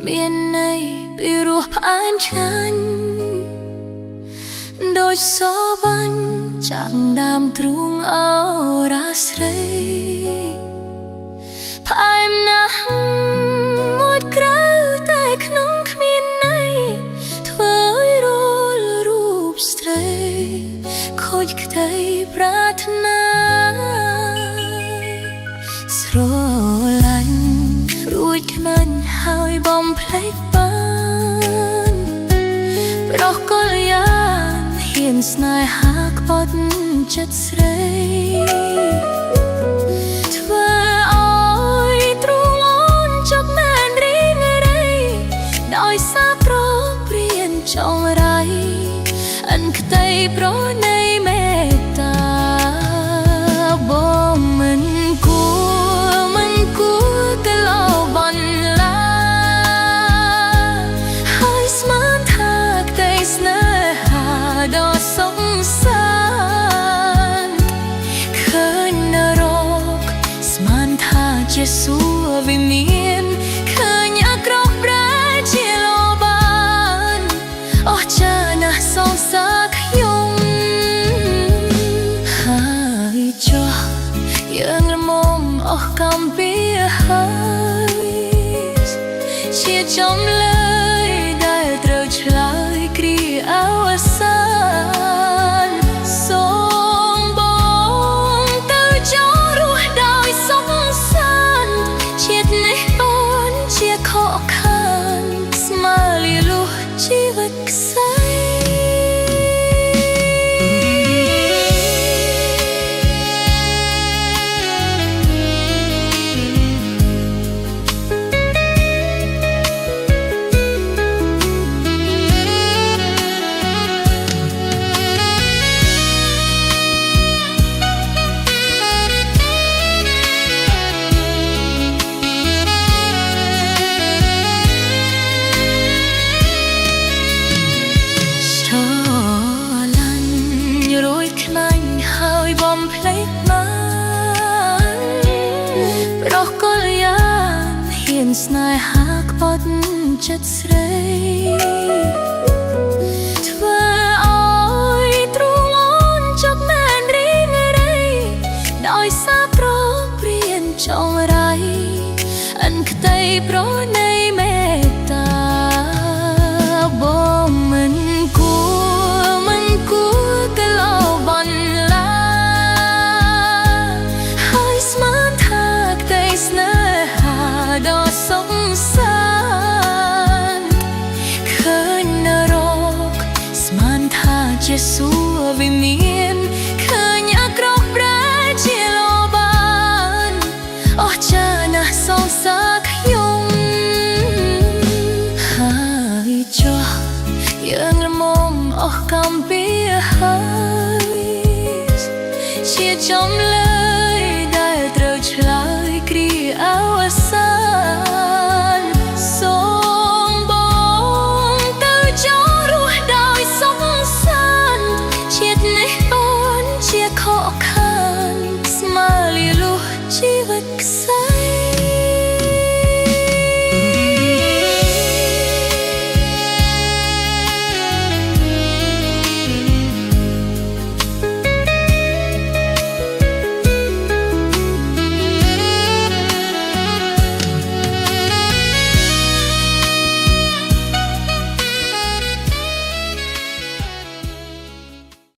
មានន័យពីរសផ្អែមឆ្ងាញ់ដូចសបាញ់ចាក់ដើមទ្រូងអូរ៉ាស្រីផ្អែមណាស់មួយក្រៅតែក្នុងគ្មានន័យធ្វើឲ្យរលរូបស្ត្រីខូចក្តីប្រាថ្នាស្រឡាញ់រួចខ្មាញ់ហើយបំភ្លេចបានប្រោះកលយ៉ាងហ៊ានស្នេហាក្បត់ចិត្តស្រីធ្វើឲ្យទ្រូងអូនចុកណែនរីងរៃដោយសារប្រព្រៀនចងរៃអិនក្តីប្រណីមេត្តាបងមិនគួរទៅឡោបន្លាហើយស្មានថាក្តីស្នេហាដ៏សុខសាន្តឃើញនរកស្មានថាជាសួគ៌វិមានឃើញអាក្រក់ប្រែជាលោបានអស់ចាណាស់សងសារខ្ញុំហើយចុះយើងល្មមអស់កំពីហើយជាចំលើយដែលត្រូវឆ្លើយគ្រាអវសានសូមបងទៅចូលរស់ដោយសុខសាន្តជាតិនេះអូនជាខកខានស្មើលាលុះជីវិតខ្សែបំភ្លេចបានប្រោះកលយ៉ាងហ៊ានស្នេហាក្បត់ចិត្តស្រីធ្វើឲ្យទ្រូងអូនចុកណែនរីងរៃដោយសារប្រព្រៀនចងរៃអិនក្តីប្រណីមេត្តាបងមិនគួរទៅឡោបន្លាស្មានថាក្តីស្នេហាដ៏សុខសាន្តឃើញនរកស្មានថាជាសួ